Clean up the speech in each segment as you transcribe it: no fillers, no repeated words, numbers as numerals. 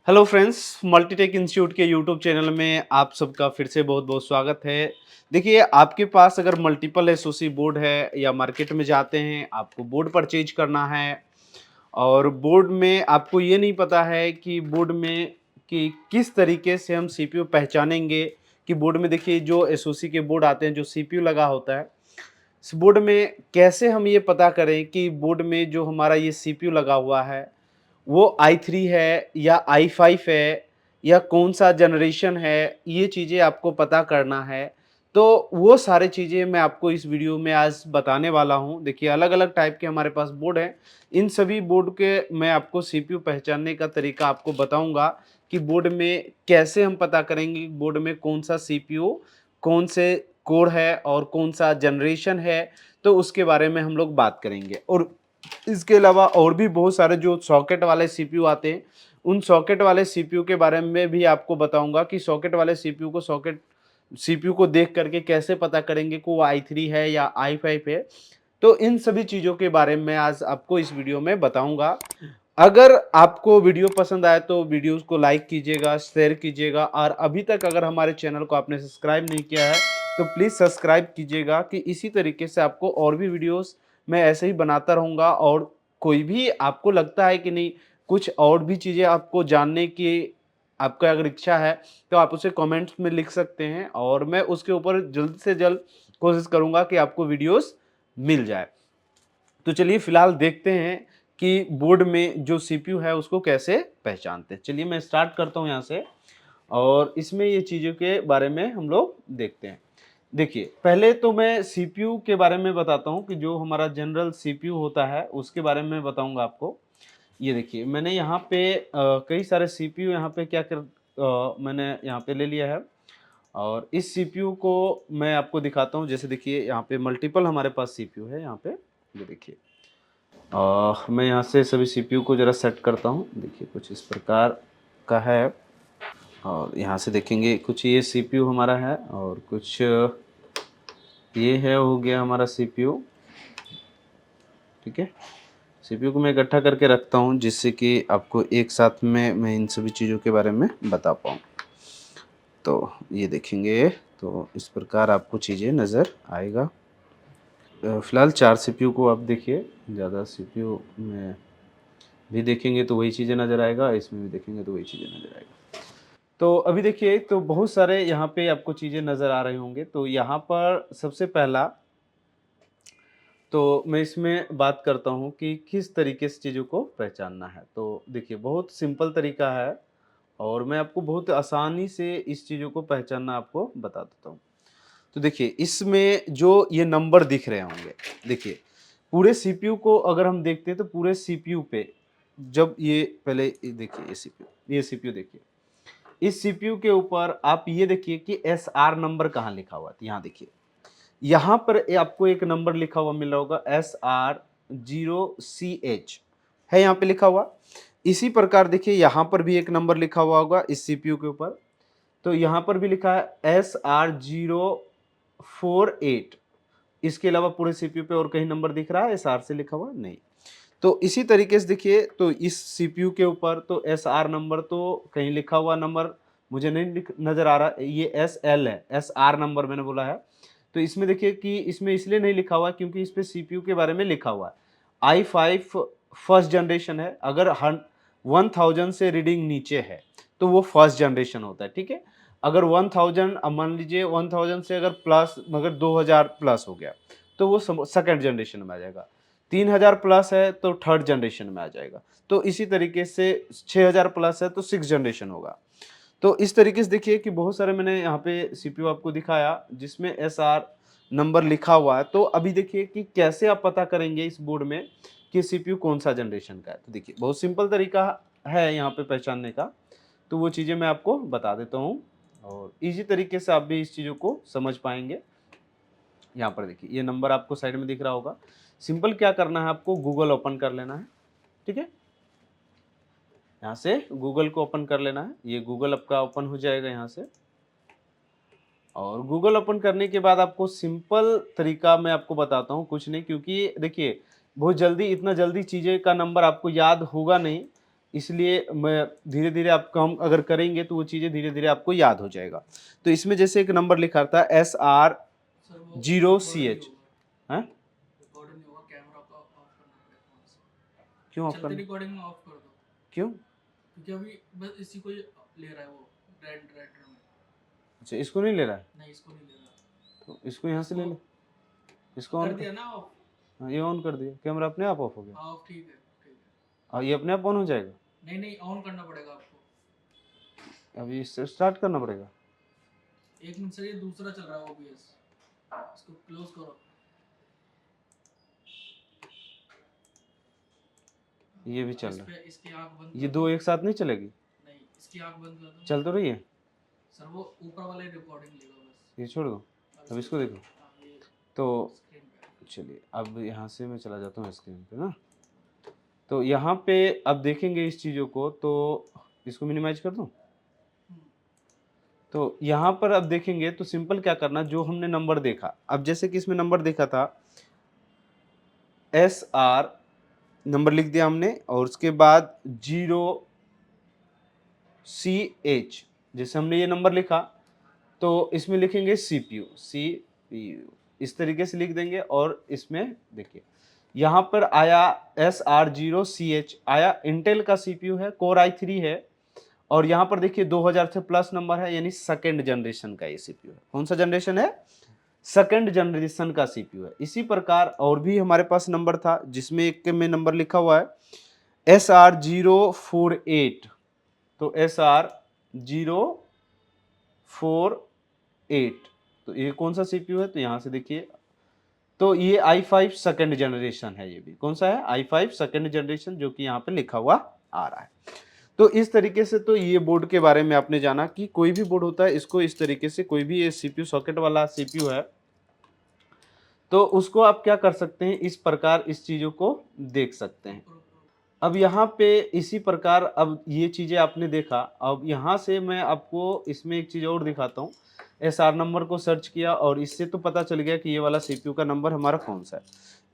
Hello friends, Multitech institute के YouTube channel में आप सबका फिर से बहुत-बहुत स्वागत है। देखिए, आपके पास अगर मल्टीपल एसओसी बोर्ड है या मार्केट में जाते हैं, आपको बोर्ड परचेज करना है और बोर्ड में आपको ये नहीं पता है कि बोर्ड में कि किस तरीके से हम सीपीयू पहचानेंगे कि बोर्ड में देखिए जो एसओसी के बोर्ड आते हैं, जो सीपीयू लगा होता है, इस बोर्ड में कैसे हम ये पता करें कि बोर्ड में जो हमारा ये सीपीयू लगा हुआ है वो i3 है या i5 है या कौन-सा जनरेशन है, ये चीज़ें आपको पता करना है। तो वो सारी चीज़ें मैं आपको इस वीडियो में आज बताने वाला हूँ। देखिए अलग-अलग टाइप के हमारे पास बोर्ड हैं। इन सभी बोर्ड के मैं आपको सीपीयू पहचानने का तरीका आपको बताऊँगा कि बोर्ड में कैसे हम पता करेंगे बोर्ड में कौन-सा सीपीयू, कौन से कोर है और कौन-सा जनरेशन है, तो उसके बारे में हम लोग बात करेंगे। और इसके अलावा और भी बहुत सारे जो सॉकेट वाले सीपीयू आते हैं, उन सॉकेट वाले सीपीयू के बारे में भी आपको बताऊँगा कि सॉकेट वाले सीपीयू को देख करके कैसे पता करेंगे कि वो i3 है या i5 है। तो इन सभी चीज़ों के बारे में आज आपको इस वीडियो में बताऊँगा। अगर आपको वीडियो पसंद आए तो वीडियोस को लाइक कीजिएगा, शेयर कीजिएगा और अभी तक अगर हमारे चैनल को आपने सब्सक्राइब नहीं किया है, तो प्लीज़ सब्सक्राइब कीजिएगा कि इसी तरीके से आपको और भी वीडियोस मैं ऐसे ही बनाता रहूँगा और कोई भी आपको लगता है कि नहीं, कुछ और भी चीज़ें आपको जानने की आपका अगर इच्छा है, तो आप उसे कमेंट्स में लिख सकते हैं और मैं उसके ऊपर जल्द से जल्द कोशिश करूँगा कि आपको वीडियोस मिल जाए। तो चलिए फिलहाल देखते हैं कि बोर्ड में जो सीपीयू है उसको कैसे पहचानते हैं। चलिए मैं स्टार्ट करता हूँ यहाँ से और इसमें ये चीज़ों के बारे में हम लोग देखते हैं। देखिए, पहले तो मैं सीपीयू के बारे में बताता हूँ कि जो हमारा जनरल सीपीयू होता है उसके बारे में बताऊँगा आपको। ये देखिए मैंने यहाँ पे कई सारे सीपीयू यहाँ पे मैंने यहाँ पे ले लिया है और इस सीपीयू को मैं आपको दिखाता हूँ। जैसे देखिए यहाँ पे मल्टीपल हमारे पास सीपीयू है यहाँ पे, ये देखिए। मैं यहाँ से सभी सीपीयू को ज़रा सेट करता हूँ। देखिए कुछ इस प्रकार का है और यहाँ से देखेंगे कुछ ये सीपीयू हमारा है और कुछ ये है हो गया हमारा सीपीयू, ठीक है। सीपीयू को मैं इकट्ठा करके रखता हूँ जिससे कि आपको एक साथ में मैं इन सभी चीज़ों के बारे में बता पाऊँ। तो ये देखेंगे तो इस प्रकार आपको चीज़ें नज़र आएगा। फ़िलहाल 4 सीपीयू को आप देखिए, ज़्यादा सीपीयू में भी देखेंगे तो वही चीज़ें नज़र आएगा, इसमें भी देखेंगे तो वही चीज़ें नज़र आएगा। तो अभी देखिए तो बहुत सारे यहाँ पे आपको चीज़ें नज़र आ रहे होंगे। तो यहाँ पर सबसे पहला तो मैं इसमें बात करता हूँ कि किस तरीके से चीज़ों को पहचानना है। तो देखिए बहुत सिंपल तरीका है और मैं आपको बहुत आसानी से इस चीज़ों को पहचानना आपको बता देता हूँ। तो देखिए इसमें जो ये नंबर दिख रहे होंगे, देखिए पूरे सीपीयू को अगर हम देखते हैं तो पूरे सीपीयू पे जब ये पहले ये देखिए ये सीपीयू देखिए। इस सीपीयू के ऊपर आप ये देखिए कि एसआर नंबर कहाँ लिखा हुआ है। यहाँ देखिए, यहाँ पर आपको एक नंबर लिखा हुआ मिल रहा होगा SR0CH है यहाँ पे लिखा हुआ। इसी प्रकार देखिए यहाँ पर भी एक नंबर लिखा हुआ होगा इस सीपीयू के ऊपर। तो यहाँ पर भी लिखा है SR048। इसके अलावा पूरे सीपीयू पे और कहीं नंबर दिख रहा है एसआर से लिखा हुआ? नहीं। तो इसी तरीके से देखिए तो इस सीपीयू के ऊपर तो एसआर नंबर तो कहीं लिखा हुआ नंबर मुझे नहीं नज़र आ रहा। ये एसएल है, एसआर नंबर मैंने बोला है। तो इसमें देखिए कि इसमें इसलिए नहीं लिखा हुआ क्योंकि इस पे सीपीयू के बारे में लिखा हुआ है। i5 फर्स्ट जनरेशन है। अगर 1000 से रीडिंग नीचे है तो वो फर्स्ट जनरेशन होता है, ठीक है। अगर 1000 अब मान लीजिए 1000 से अगर प्लस मगर 2000 प्लस हो गया तो वो सेकंड जनरेशन में आ जाएगा। 3000 प्लस है तो थर्ड जनरेशन में आ जाएगा। तो इसी तरीके से 6000 प्लस है तो सिक्स जनरेशन होगा। तो इस तरीके से देखिए कि बहुत सारे मैंने यहाँ पे सीपीयू आपको दिखाया जिसमें एसआर नंबर लिखा हुआ है। तो अभी देखिए कि कैसे आप पता करेंगे इस बोर्ड में कि सीपीयू कौन सा जनरेशन का है। तो देखिए बहुत सिंपल तरीका है यहाँ पे पहचानने का। तो वो चीज़ें मैं आपको बता देता हूँ और इजी तरीके से आप भी इस चीज़ों को समझ पाएंगे। यहाँ पर देखिए ये नंबर आपको साइड में दिख रहा होगा। सिंपल क्या करना है, आपको गूगल ओपन कर लेना है, ठीक है। यहाँ से गूगल को ओपन कर लेना है। ये गूगल आपका ओपन हो जाएगा यहाँ से और गूगल ओपन करने के बाद आपको सिंपल तरीका मैं आपको बताता हूँ, कुछ नहीं क्योंकि देखिए बहुत जल्दी इतना जल्दी चीज़ें का नंबर आपको याद होगा नहीं। इसलिए मैं धीरे धीरे आप काम अगर करेंगे तो वो चीज़ें धीरे धीरे आपको याद हो जाएगा। तो इसमें जैसे एक नंबर लिखा था SR सर वो 0CH है, रिकॉर्डिंग नहीं होगा, कैमरा का ऑफ करना पड़ेगा वहाँ से। क्यों ऑफ चलते करना, रिकॉर्डिंग में ऑफ कर दो, क्यों? क्योंकि अभी बस इसी को ही ले रहा है वो राइटर में। अच्छा इसको नहीं ले रहा है, नहीं इसको नहीं ले रहा, तो इसको यहाँ से ले ले, इसको कर ऑन कर। दिया ना ऑफ। हाँ, ये ऑन कर दिया, कैमरा अपने आप ऑफ हो गया। ऑफ ठीक है ठीक है। और ये अपने आप ऑन हो जाएगा। नहीं नहीं ऑन करना पड़ेगा आपको। अभी इससे स्टार्ट करना पड़ेगा। एक मिनट सर, ये दूसरा चल रहा है OBS, इसको क्लोज करो। ये भी चल रहा है, इसकी आंख बंद ये कर दो दो। एक साथ नहीं चलेगी, नहीं इसकी आंख बंद कर दो। चल तो रही है। सर वो ऊपर वाला ही रिकॉर्डिंग लेगा बस। ये छोड़ दो, अब इसको देखो। हाँ, ये तो स्क्रीन पे। चलिए अब यहाँ से मैं चला जाता हूँ स्क्रीन पे ना। तो यहाँ पे अब देखेंगे इस चीज़ों को, तो इसको मिनिमाइज कर दूँ। तो यहाँ पर अब देखेंगे तो सिंपल क्या करना, जो हमने नंबर देखा, अब जैसे कि इसमें नंबर देखा था SR नंबर लिख दिया हमने, और उसके बाद 0CH जैसे हमने ये नंबर लिखा, तो इसमें लिखेंगे CPU इस तरीके से लिख देंगे। और इसमें देखिए यहाँ पर आया SR0CH आया, इंटेल का CPU है, कोर i3 है। और यहाँ पर देखिए 2000 से प्लस नंबर है, यानी सेकेंड जनरेशन का ये CPU है। कौन सा जनरेशन है? सेकेंड जनरेशन का CPU है। इसी प्रकार और भी हमारे पास नंबर था, जिसमें एक में नंबर लिखा हुआ है SR048। तो SR048, तो ये कौन सा CPU है? तो यहाँ से देखिए, तो ये i5 सेकेंड जनरेशन है। ये भी कौन सा है? i5 सेकेंड जनरेशन, जो कि यहाँ पे लिखा हुआ आ रहा है। तो इस तरीके से तो ये बोर्ड के बारे में आपने जाना कि कोई भी बोर्ड होता है, इसको इस तरीके से, कोई भी ये CPU सॉकेट वाला CPU है, तो उसको आप क्या कर सकते हैं, इस प्रकार इस चीज़ों को देख सकते हैं। अब यहाँ पे इसी प्रकार अब ये चीज़ें आपने देखा। अब यहाँ से मैं आपको इसमें एक चीज़ और दिखाता हूँ। SR नंबर को सर्च किया और इससे तो पता चल गया कि ये वाला CPU का नंबर हमारा कौन सा है।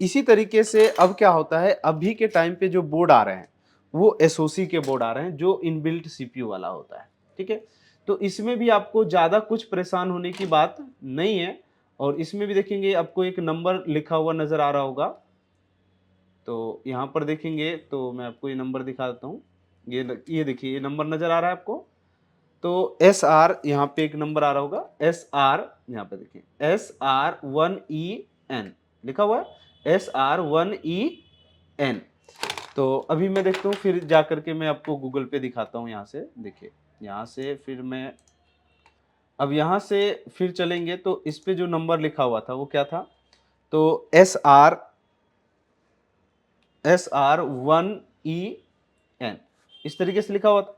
इसी तरीके से अब क्या होता है, अभी के टाइम पे जो बोर्ड आ रहे हैं वो SOC के बोर्ड आ रहे हैं, जो इनबिल्ट CPU वाला होता है। ठीक है, तो इसमें भी आपको ज़्यादा कुछ परेशान होने की बात नहीं है। और इसमें भी देखेंगे आपको एक नंबर लिखा हुआ नज़र आ रहा होगा। तो यहाँ पर देखेंगे तो मैं आपको ये नंबर दिखा देता हूँ। ये देखिए, ये नंबर नज़र आ रहा है आपको। तो SR यहाँ पे एक नंबर आ रहा होगा, SR यहाँ पे देखिए SR1EN लिखा हुआ है, SR1EN। तो अभी मैं देखता हूँ, फिर जा करके मैं आपको गूगल पे दिखाता हूँ। यहाँ से देखिए, यहाँ से फिर मैं अब यहाँ से फिर चलेंगे तो इस पे जो नंबर लिखा हुआ था वो क्या था? तो SR1EN इस तरीके से लिखा हुआ था।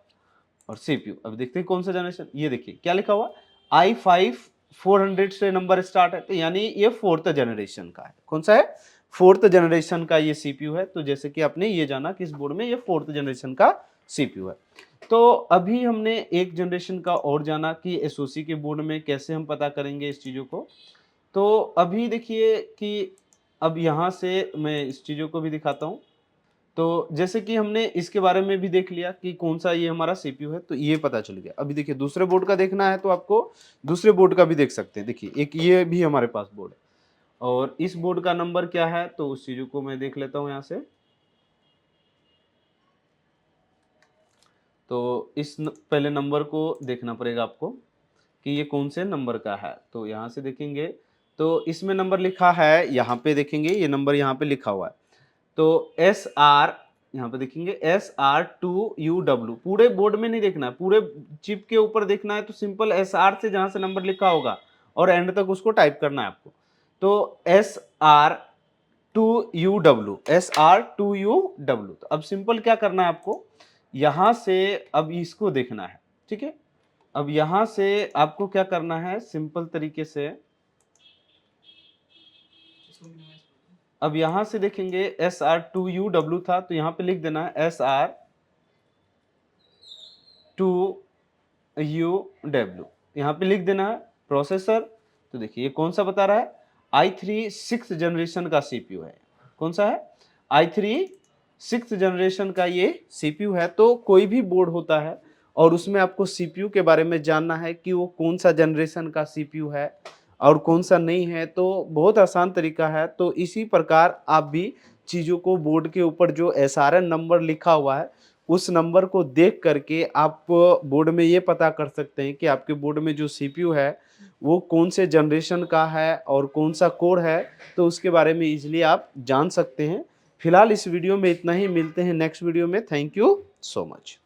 और CPU अब देखते हैं कौन सा जनरेशन। ये देखिए क्या लिखा हुआ, i5 400 से नंबर स्टार्ट है, तो यानी ये फोर्थ जनरेशन का है। कौन सा है? फोर्थ जनरेशन का ये CPU है। तो जैसे कि आपने ये जाना कि इस बोर्ड में ये फोर्थ जनरेशन का CPU है। तो अभी हमने एक जनरेशन का और जाना कि SOC के बोर्ड में कैसे हम पता करेंगे इस चीज़ों को। तो अभी देखिए कि अब यहाँ से मैं इस चीज़ों को भी दिखाता हूँ। तो जैसे कि हमने इसके बारे में भी देख लिया कि कौन सा ये हमारा CPU है, तो ये पता चल गया। अभी देखिए दूसरे बोर्ड का देखना है तो आपको दूसरे बोर्ड का भी देख सकते हैं। देखिए एक ये भी हमारे पास बोर्ड है, और इस बोर्ड का नंबर क्या है, तो उस चीज़ों को मैं देख लेता हूँ यहाँ से। तो पहले नंबर को देखना पड़ेगा आपको कि ये कौन से नंबर का है। तो यहाँ से देखेंगे तो इसमें नंबर लिखा है, यहाँ पे देखेंगे ये नंबर यहाँ पे लिखा हुआ है। तो SR यहाँ पे देखेंगे SR2UW, पूरे बोर्ड में नहीं देखना है, पूरे चिप के ऊपर देखना है। तो सिंपल SR से जहाँ से नंबर लिखा होगा और एंड तक उसको टाइप करना है आपको। तो SR2UW तो अब सिंपल क्या करना है आपको, यहाँ से अब इसको देखना है। ठीक है, अब यहाँ से आपको क्या करना है, सिंपल तरीके से अब यहाँ से देखेंगे SR2UW था, तो यहाँ पे लिख देना है SR2UW, यहाँ पे लिख देना है। प्रोसेसर तो देखिए ये कौन सा बता रहा है, i3 6th जनरेशन का CPU है। कौन सा है? i3 6th जनरेशन का ये सीपीयू है। तो कोई भी बोर्ड होता है और उसमें आपको सीपीयू के बारे में जानना है कि वो कौन सा जनरेशन का सीपीयू है और कौन सा नहीं है, तो बहुत आसान तरीका है। तो इसी प्रकार आप भी चीज़ों को बोर्ड के ऊपर जो एसआरएन नंबर लिखा हुआ है उस नंबर को देख करके आप बोर्ड में ये पता कर सकते हैं कि आपके बोर्ड में जो सीपीयू है वो कौन से जनरेशन का है और कौन सा कोर है, तो उसके बारे में इजीली आप जान सकते हैं। फिलहाल इस वीडियो में इतना ही, मिलते हैं नेक्स्ट वीडियो में। Thank you so much.